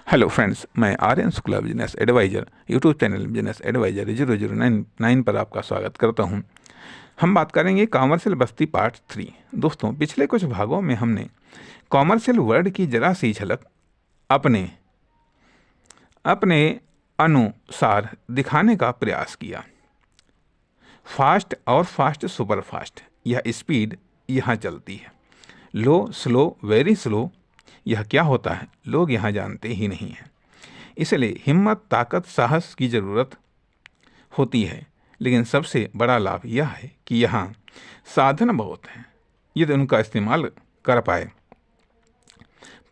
Hello friends, मैं Aryan Shukla business advisor YouTube channel business advisor 0099 पर आपका स्वागत करता हूं। हम बात करेंगे कॉमर्शियल बस्ती पार्ट 3। दोस्तों, पिछले कुछ भागों में हमने कॉमर्शियल वर्ड की जरा सी झलक अपने अपने अनुसार दिखाने का प्रयास किया। फास्ट और फास्ट सुपर फास्ट, यह स्पीड यहाँ चलती है। लो स्लो वेरी स्लो, यह क्या होता है लोग यहाँ जानते ही नहीं हैं। इसलिए हिम्मत ताकत साहस की ज़रूरत होती है, लेकिन सबसे बड़ा लाभ यह है कि यहाँ साधन बहुत हैं। यदि उनका इस्तेमाल कर पाए,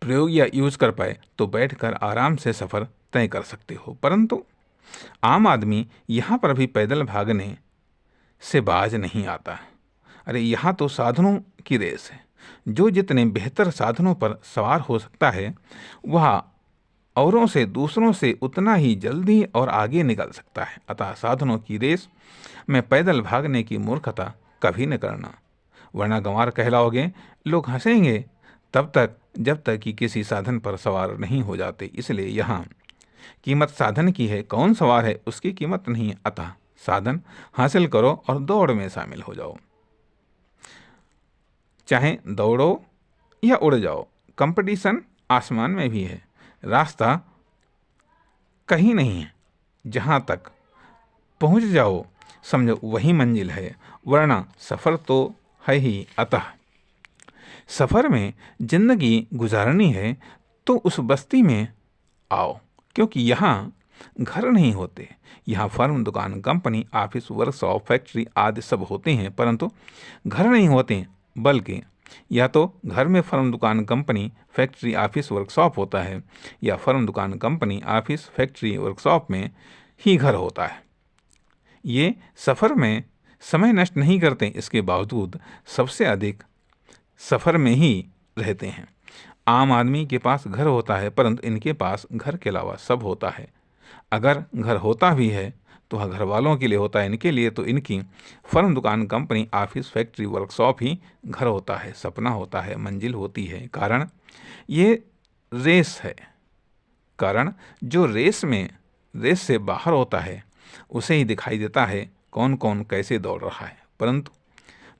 प्रयोग या यूज कर पाए तो बैठकर आराम से सफ़र तय कर सकते हो। परंतु आम आदमी यहाँ पर भी पैदल भागने से बाज नहीं आता। अरे यहाँ तो साधनों की रेस है। जो जितने बेहतर साधनों पर सवार हो सकता है वह औरों से दूसरों से उतना ही जल्दी और आगे निकल सकता है। अतः साधनों की रेस में पैदल भागने की मूर्खता कभी न करना, वरना गंवार कहलाओगे। लोग हंसेंगे तब तक जब तक कि किसी साधन पर सवार नहीं हो जाते। इसलिए यहाँ कीमत साधन की है, कौन सवार है उसकी कीमत नहीं है। अतः साधन हासिल करो और दौड़ में शामिल हो जाओ। चाहे दौड़ो या उड़ जाओ, कंपटीशन आसमान में भी है। रास्ता कहीं नहीं है, जहाँ तक पहुँच जाओ समझो वही मंजिल है, वरना सफ़र तो है ही। अतः सफ़र में जिंदगी गुजारनी है तो उस बस्ती में आओ, क्योंकि यहाँ घर नहीं होते। यहाँ फर्म दुकान कंपनी ऑफिस वर्कशॉप फैक्ट्री आदि सब होते हैं, परंतु घर नहीं होते। बल्कि या तो घर में फर्म दुकान कंपनी फैक्ट्री ऑफिस वर्कशॉप होता है, या फर्म दुकान कंपनी ऑफिस फैक्ट्री वर्कशॉप में ही घर होता है। ये सफ़र में समय नष्ट नहीं करते, इसके बावजूद सबसे अधिक सफ़र में ही रहते हैं। आम आदमी के पास घर होता है, परंतु इनके पास घर के अलावा सब होता है। अगर घर होता भी है तो वह घर वालों के लिए होता है, इनके लिए तो इनकी फर्म दुकान कंपनी ऑफिस फैक्ट्री वर्कशॉप ही घर होता है, सपना होता है, मंजिल होती है। कारण ये रेस है। कारण जो रेस से बाहर होता है उसे ही दिखाई देता है कौन कौन कैसे दौड़ रहा है, परंतु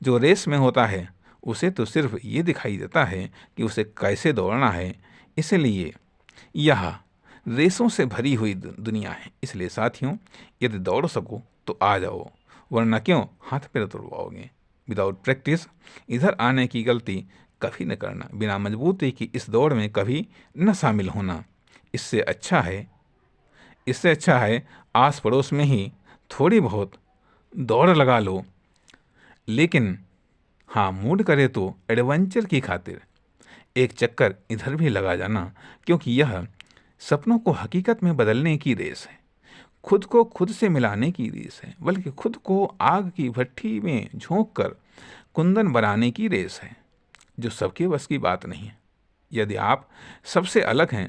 जो रेस में होता है उसे तो सिर्फ ये दिखाई देता है कि उसे कैसे दौड़ना है। इसलिए यह रेसों से भरी हुई दुनिया है। इसलिए साथियों, यदि दौड़ सको तो आ जाओ, वरना क्यों हाथ पैर तुड़वाओगे। विदाउट प्रैक्टिस इधर आने की गलती कभी न करना। बिना मजबूती की इस दौड़ में कभी न शामिल होना। इससे अच्छा है आस पड़ोस में ही थोड़ी बहुत दौड़ लगा लो, लेकिन हाँ, मूड करे तो एडवेंचर की खातिर एक चक्कर इधर भी लगा जाना, क्योंकि यह सपनों को हकीकत में बदलने की रेस है। खुद को खुद से मिलाने की रेस है, बल्कि खुद को आग की भट्टी में झोंक कर कुंदन बनाने की रेस है, जो सबके बस की बात नहीं है। यदि आप सबसे अलग हैं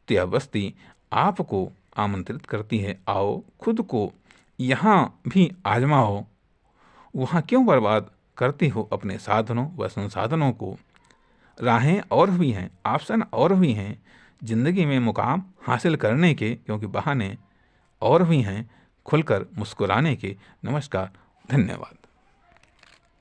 तो यह बस्ती आपको आमंत्रित करती है, आओ खुद को यहाँ भी आजमाओ। वहाँ क्यों बर्बाद करते हो अपने साधनों व संसाधनों को। राहें और भी हैं, ऑप्शन और भी हैं जिंदगी में मुकाम हासिल करने के, क्योंकि बहाने और भी हैं खुलकर मुस्कुराने के। नमस्कार, धन्यवाद।